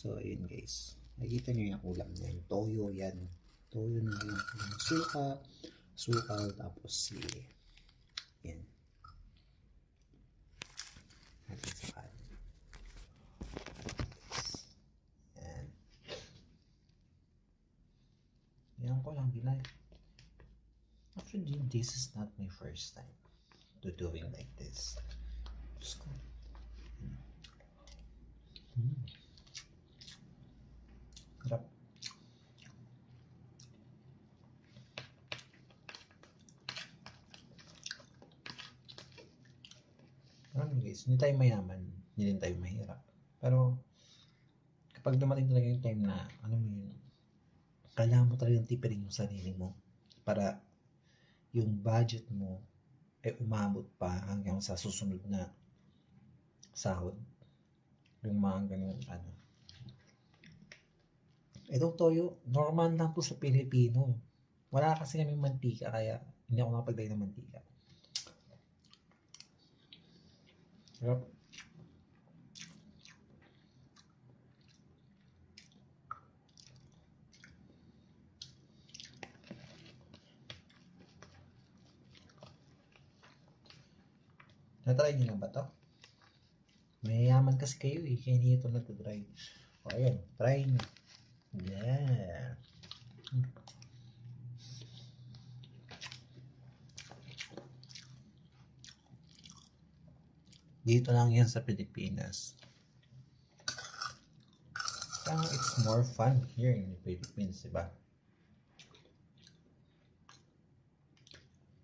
So, ayun guys. Nakikita nyo yung ulam niya. Yung toyo yan. Toyo na yung suka. Sukal. Tapos sili. Yan. Natin sa kanin. Yan. Yan ko lang ginay. Actually, this is not my first time to doing like this. Just go. Sarap. Guys, hindi tayo mayaman, hindi din tayo mahirap. Pero, kapag dumating talaga yung time na, ano mo yun, kailangan mo talagang tipirin yung sarili mo para yung budget mo ay umabot pa hanggang sa susunod na sahod. Yung mga ganun, ano. Itong toyo, normal lang po sa Pilipino. Wala kasi kami mantika, kaya hindi ako nakapagday ng mantika. Yep. Natry nyo na ba to? Mayayaman kasi kayo eh, kaya hindi ito natutry. O ayan, try nyo. Yeah. Dito lang yan sa Pilipinas. It's more fun here in the Philippines, diba?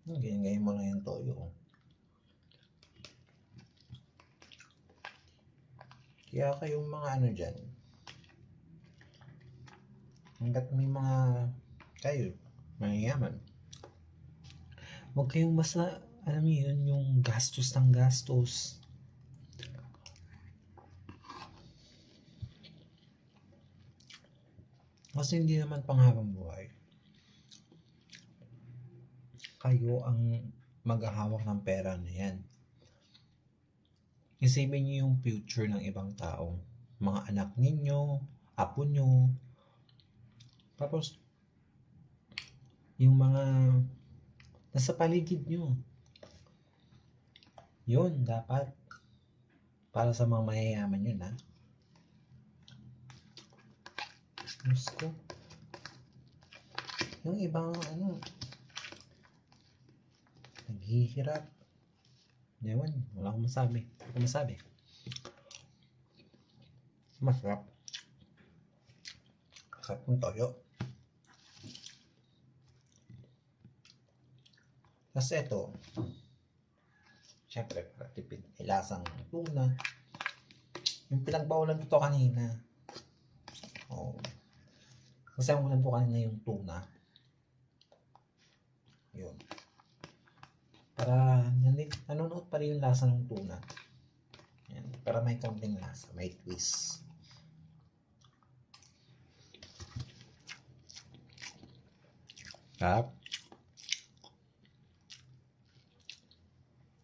Ganyan mo lang yung toyo. Kaya kayong mga ano dyan, hanggat may mga kayo, mayayaman, huwag kayong basta, alam mo yun, yung gastos ng gastos. Kasi hindi naman panghabang buhay. Kayo ang maghahawak ng pera na yan. Isipin niyo yung future ng ibang tao. Mga anak ninyo, apo nyo. Tapos, yung mga nasa paligid nyo. Yun, dapat. Para sa mga mayayaman yun, ha? Gusto. Yung ibang, naghihirap. Ewan, wala akong masabi. Masarap. Masarap ng toyo. Kasi ito, syempre, para tipid, may lasang tuna. Yung pinagbawalan ko to kanina. Oh. Kasi ang ulan ko kanina yung tuna. Yun. Para nanonood pa rin yung lasa ng tuna. Yan. Para may kaunting lasa, may twist. Sarap.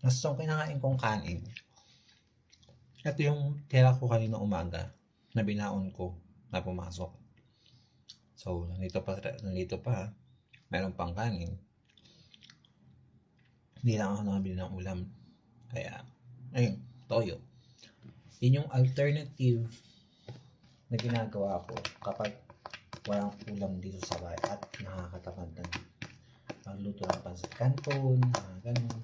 Nasa kinakain kong kanin. Ito yung tira ko kanina umaga na binaon ko na pumasok. So, nandito pa. Meron pang kanin. Hindi lang ako nakabili ng ulam. Kaya, ayun, toyo. Yun yung alternative na ginagawa ko kapag walang ulam dito sa bahay at nakakatamad na magluto ng pancit canton, ganun.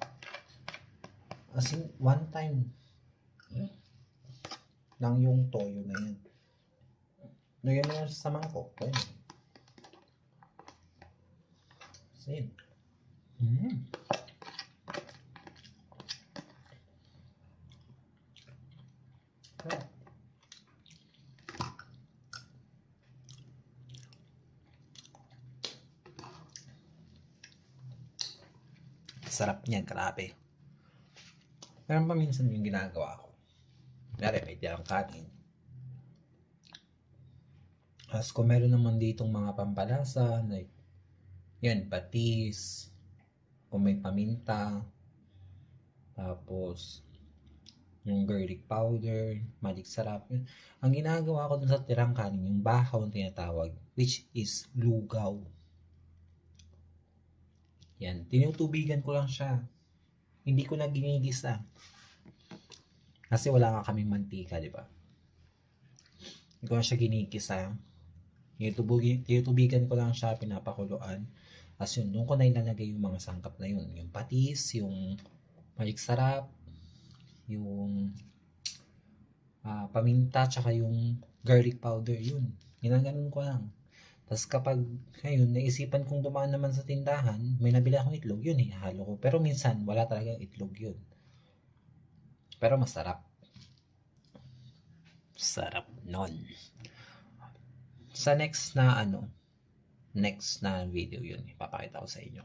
As in, one time lang yung toyo na yan. Lagyan mo lang sa mangkok. Ayun. Sin. Sarap niyan, grabe. Meron pa minsan yung ginagawa ko. Kaya may tirang kanin. As kung meron naman ditong mga pampalasa, like, yan, patis, kung may paminta, tapos, yung garlic powder, magic sarap. Yun. Ang ginagawa ko dun sa tirang kanin, yung bahaw ang tinatawag, which is lugaw. Yan, tinutubigan ko lang siya. Hindi ko na ginigisa. Kasi wala nga kaming mantika, di ba? Hindi ko na siya ginigisa. Tinutubigan ko lang siya, pinapakuluan. As yun, doon ko na ilalagay yung mga sangkap na yun. Yung patis, yung magic sarap, yung paminta, tsaka yung garlic powder, yun. Ginaganon ko lang. Tapos kapag, ngayon, naisipan kong dumaan naman sa tindahan, may nabili akong itlog, yun, ihalo ko. Pero minsan, wala talagang itlog yun. Pero masarap. Sarap nun. Sa next na video yun, ipapakita ko sa inyo.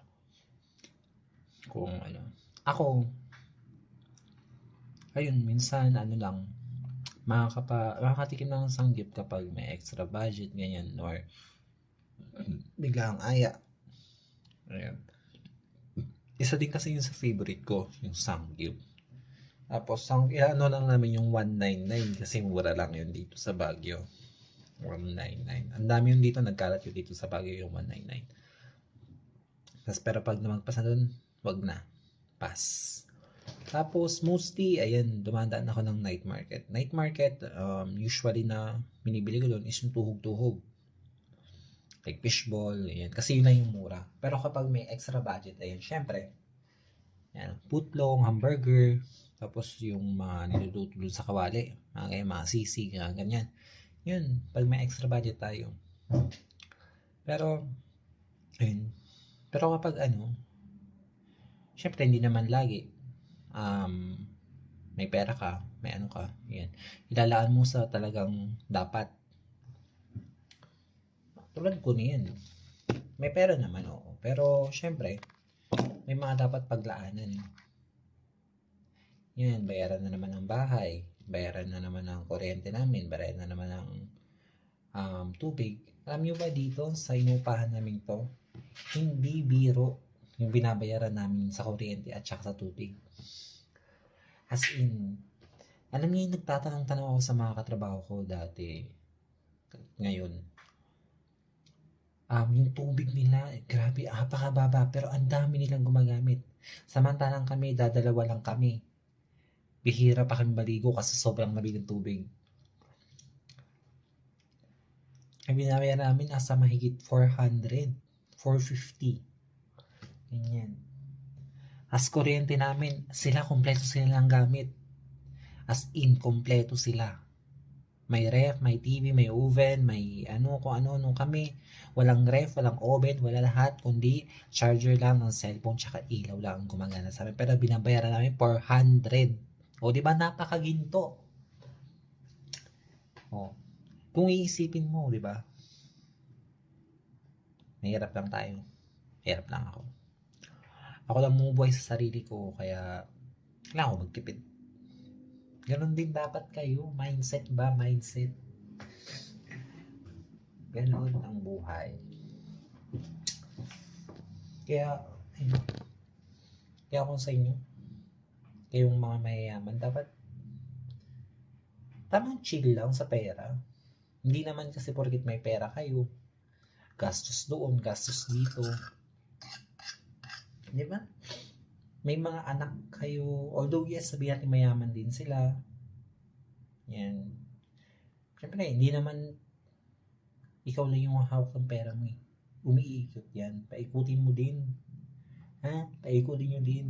Kung ako, ayun, minsan, lang, makakatikim lang ng sanggip kapag may extra budget, ganyan, or biglang aya. Ayan. Isa din kasi yun sa favorite ko, yung sanggip. Tapos, lang namin yung 199 kasi mura lang yun dito sa Baguio. 199. Ang dami yun dito, nagkalat yun dito sa Baguio yung 199. Tapos, pero pag namagpas na dun, wag na. Pass. Tapos, mostly, ayan, dumadaan ako ng night market. Night market, usually na binibili ko doon is yung tuhog-tuhog. Like fishball, ayan. Kasi yun na yung mura. Pero kapag may extra budget, ayan, syempre, ayan, putlong, hamburger, tapos yung mga niluluto doon sa kawali, mga sisig, ganyan. Yun, pag may extra budget tayo. Pero, ayun. Pero kapag syempre, hindi naman lagi. May pera ka, may ka, yan. Ilalaan mo sa talagang dapat. Tulad ko niyan. May pera naman, oo. Pero, syempre, may mga dapat paglaanan. Yan, bayaran na naman ng bahay, bayaran na naman ng kuryente namin, bayaran na naman ng tubig. Alam nyo ba dito, sa inupahan namin to, hindi biro yung binabayaran namin sa kuryente at saka sa tubig. As in, alam niyo yung nagtatanong-tanong ako sa mga katrabaho ko dati, ngayon, yung tubig nila, grabe, apakababa, pero ang dami nilang gumagamit. Samantalang kami, dadalawa lang kami. Bihira pa kami maligo kasi sobrang lamig ng tubig. Ang binabayaran namin nasa mahigit 400, 450. Ganyan. As kuryente namin, kompleto sila lang gamit. As in, kompleto sila. May ref, may TV, may oven, may kung ano. Nung kami, walang ref, walang oven, wala lahat, kundi charger lang ng cellphone, tsaka ilaw lang ang gumagana sa amin. Pero binabayaran namin 400. O, di ba napakaginto? O, kung iisipin mo, di ba? Mahirap lang tayo. Mahirap lang ako. Ako lang bumubuhay sa sarili ko, kaya kailangan ko magtipid. Ganon din dapat kayo. Mindset ba? Mindset. Ganon ang buhay. Kaya kung sa inyo, kayong mga mayayaman, dapat tamang chill lang sa pera. Hindi naman kasi porkit may pera kayo, gastos doon, gastos dito. Di ba? May mga anak kayo, although yes, sabihin natin mayaman din sila. Yan. Siyempre, hindi naman ikaw lang yung hawak ng pera mo eh. Umiikot yan. Paikutin mo din. Paikutin nyo din.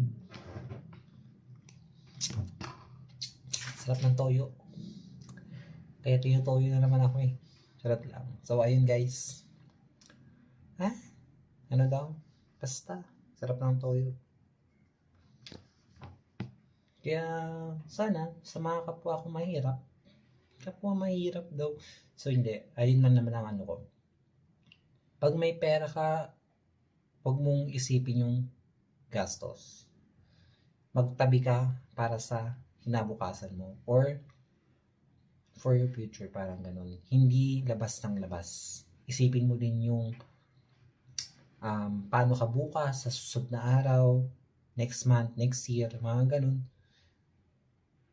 Sarap ng toyo. Kaya toyo na naman ako eh. Sarap lang. So, ayun guys. Ano daw? Basta. Sarap ng toyo. Kaya, sana, sa mga kapwa ko mahirap. Kapwa mahirap daw. So, hindi. Ayun man naman ang ko. Pag may pera ka, huwag mong isipin yung gastos. Magtabi ka para sa hinabukasan mo or for your future, parang ganun. Hindi labas ng labas. Isipin mo din yung paano ka bukas, sa susunod na araw, next month, next year, mga ganun.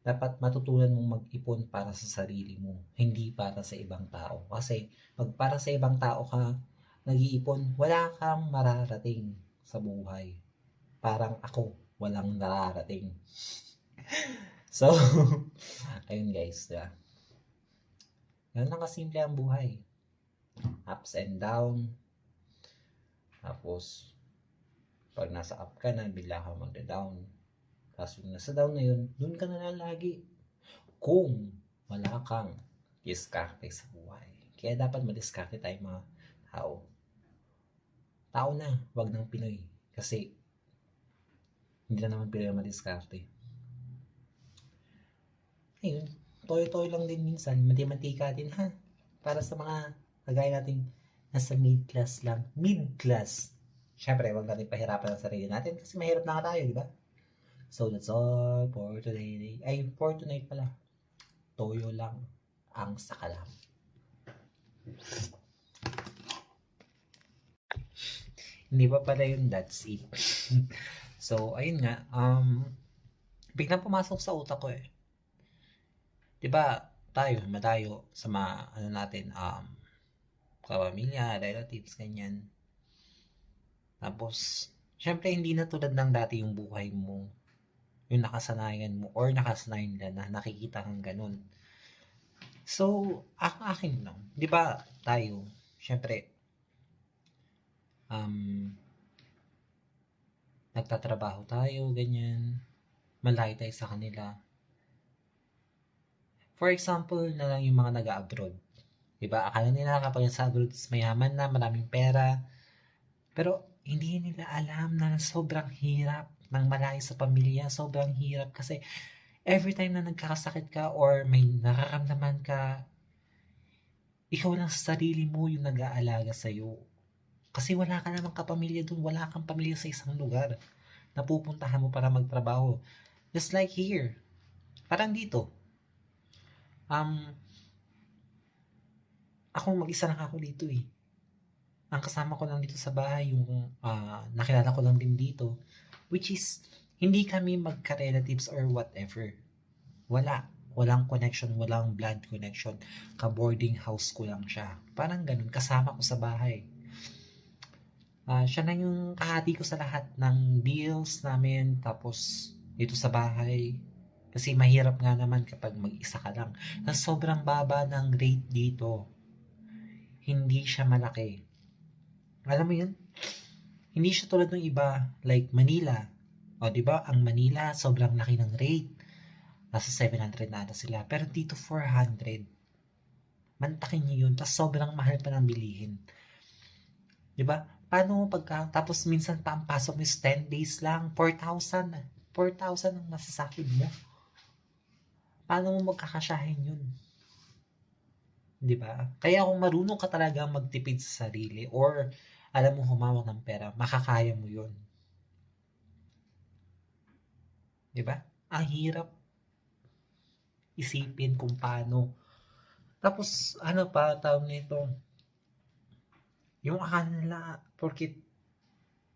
dapat matutunan mong mag-ipon para sa sarili mo, hindi para sa ibang tao. Kasi pag para sa ibang tao ka nag-iipon, wala kang mararating sa buhay. Parang ako, walang nararating. So, ayun guys, diba? Ganun lang kasimple ang buhay. Ups and down. Tapos, pag nasa up ka na, bigla ka magda-down. Tapos yung nasa down na yun, dun ka na lang lagi. Kung wala kang diskarte sa buhay. Kaya dapat madiskarte tayo mga tao. Tao na, wag ng Pinoy. Kasi, hindi na naman Pinoy madiskarte. Ayun, toyo-toyo lang din minsan. Matematika din ha. Para sa mga kagaya natin nasa mid-class lang. Mid-class. Siyempre, wag natin pahirapan ang sarili natin kasi mahirap na nga tayo, di ba? So that's all for today. Ay, for tonight pala. Toyo lang ang sakalam. Hindi pa pala yung that's it. So, ayun nga. Biglang pumasok sa utak ko eh. Diba, madayo sa mga, natin, kapamilya, relatives, ganyan. Tapos, syempre, hindi na tulad ng dati yung buhay mo, yung nakasanayan mo, or nakasanayan nila na nakikita kang ganun. So, akin lang. Diba, syempre, nagtatrabaho tayo, ganyan. Malayo tayo sa kanila. For example, na lang yung mga nag-abroad. Diba? Akala nila kapag sa abroad, mayaman na, maraming pera. Pero, hindi nila alam na sobrang hirap ng malayo sa pamilya. Sobrang hirap kasi every time na nagkakasakit ka or may nararamdaman ka, ikaw lang sa sarili mo yung nag-aalaga sa'yo. Kasi wala ka namang kapamilya dun. Wala kang pamilya sa isang lugar na pupuntahan mo para magtrabaho. Just like here. Parang dito. Ako mag-isa lang ako dito eh. Ang kasama ko lang dito sa bahay, yung nakilala ko lang din dito. Which is, hindi kami magka-relatives or whatever. Walang connection, walang blood connection. Ka-boarding house ko lang siya. Parang ganun, kasama ko sa bahay. Siya na yung kahati ko sa lahat ng bills namin, tapos dito sa bahay. Kasi mahirap nga naman kapag mag-isa ka lang. Tapos sobrang baba ng rate dito. Hindi siya malaki. Alam mo yun? Hindi siya tulad ng iba, like Manila. O, di ba? Ang Manila, sobrang laki ng rate. Nasa 700 na sila. Pero dito, 400. Mantakin nyo yun. Tapos sobrang mahal pa ng bilihin. Di ba? Paano tapos minsan pa ang pasok mo is 10 days lang, 4,000. 4,000 ang masasakit mo. Paano mo magkakasyahin yun? Di ba? Kaya kung marunong ka talaga magtipid sa sarili or alam mo humawak ng pera, makakaya mo yun. Di ba? Ang hirap isipin kung paano. Tapos, tawag nito, yung akala nila, porkit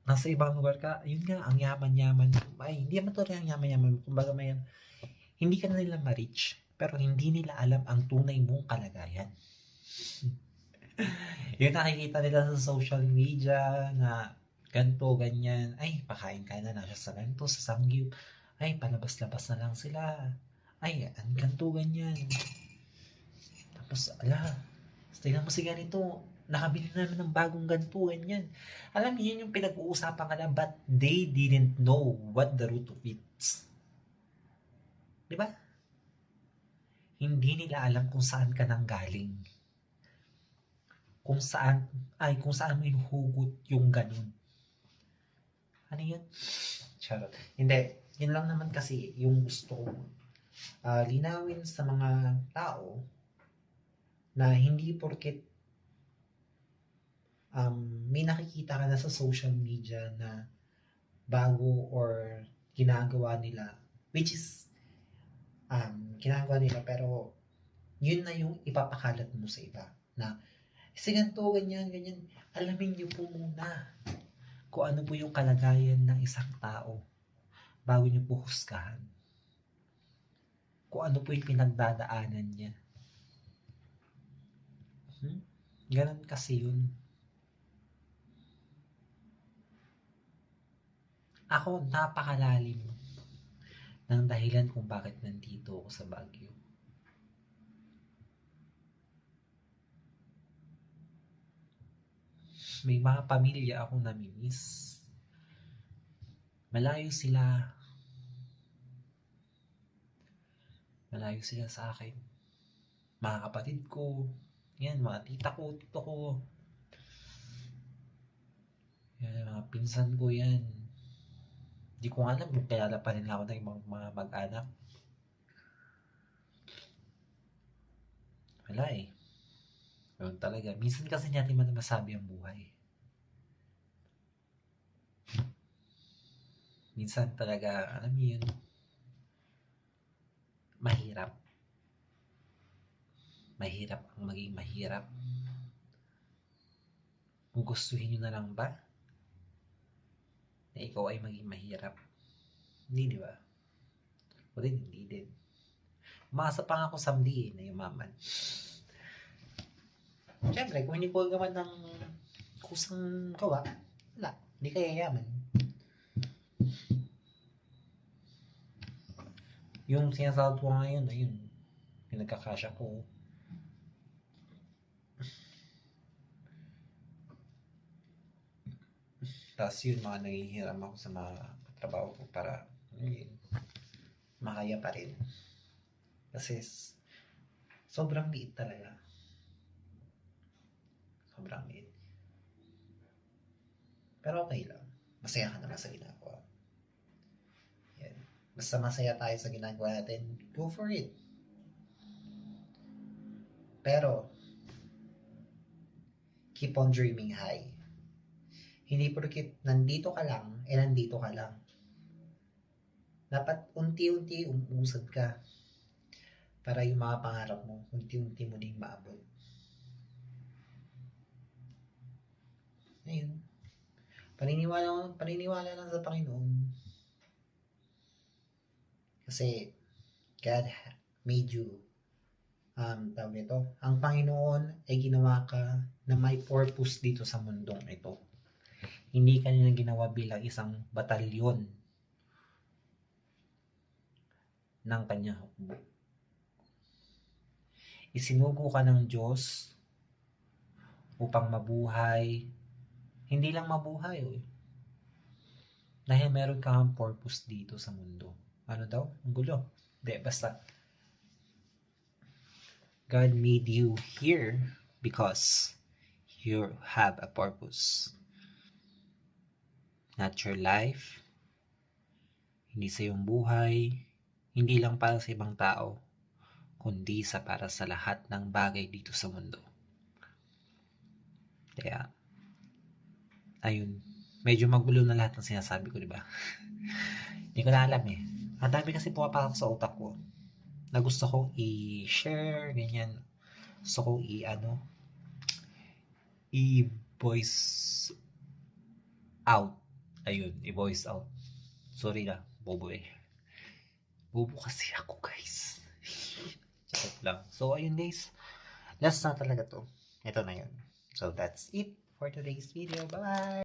nasa ibang lugar ka, yun nga, ang yaman-yaman. Ay, hindi naman to rin ang yaman-yaman. Kumbaga may hindi ka na nila ma-reach, pero hindi nila alam ang tunay mong kalagayan. Yung nakikita nila sa social media na ganto, ganyan, ay, pakain ka na siya sa ganto, sa Samgyup, ay, palabas-labas na lang sila, ay, ang ganto, ganyan. Tapos, tingnan mo si ganito, nakabili namin ng bagong ganto, ganyan. Alam niyo, yun yung pinag-uusapan ka na, but they didn't know what the root of it. Di ba? Hindi nila alam kung saan ka nang galing. Kung saan mo hinuhugot yung ganun. Ano yun? Charot. Hindi. Yun lang naman kasi yung gusto ko linawin sa mga tao na hindi porket may nakikita ka na sa social media na bago or ginagawa nila, which is ginagawa nila pero yun na yung ipapakalat mo sa iba na kasi ganito, ganyan, ganyan. Alamin niyo po muna kung ano po yung kalagayan ng isang tao bago niyo po husgahan. kung ano po yung pinagdadaanan niya. Ganun kasi yun. Ako, napakalalim ng dahilan kung bakit nandito ako sa Baguio. May mga pamilya akong namimiss. Malayo sila. Malayo sila sa akin. Mga kapatid ko. Yan, mga tita ko, tito ko. Yan, mga pinsan ko yan. Di ko alam kung kaya pa rin ako ng mga mag-anak. Wala eh. Ganun talaga. Minsan kasi natin man masabi ang buhay. Minsan talaga, alam niyo yun, mahirap. Mahirap ang maging mahirap. Gugustuhin nyo na lang ba na ikaw ay maging mahirap? Hindi, di ba? O din, hindi din. Umasa pa nga ako someday na yumaman. Siyempre, kung hindi ko gawan ng kusang gawa, wala. Hindi kaya yaman. Yung sinasahod ko ngayon, ayun, pinagkakasya ko. Tapos yun, mga nangihiram ako sa mga trabaho ko para yun, makaya pa rin. Kasi sobrang liit talaga. Sobrang liit. Pero okay lang. Masaya ka naman sa ginagawa. Yan. Basta masaya tayo sa ginagawa natin, go for it. Pero, keep on dreaming high. Hindi porket nandito ka lang, nandito ka lang. Dapat unti-unti umusad ka para yung mga pangarap mo, unti-unti mo ding maabot. Ayun. Paniniwala lang sa Panginoon. Kasi, God made you. Tawag nito, ang Panginoon ay ginawa ka na may purpose dito sa mundong ito. Hindi ka nila ginawa bilang isang batalyon ng kanyang hukbo. Isinugo ka ng Diyos upang mabuhay. Hindi lang mabuhay, dahil meron kang purpose dito sa mundo. Ano daw? Ang gulo. Hindi, basta. God made you here because you have a purpose. Not your life, hindi sa iyong buhay, hindi lang para sa ibang tao, kundi para sa lahat ng bagay dito sa mundo. Kaya, ayun, medyo magulo na lahat ng sinasabi ko, di ba? Hindi ko na alam eh. Ang dami kasi pumapasok sa utak ko na gusto kong i-share, ganyan. Gusto kong i-voice out. Ayun, i-voice out. Sorry na, bobo eh. Bobo kasi ako, guys. Sakit lang. So, ayun guys. Last na talaga to. Ito na yun. So, that's it for today's video. Bye!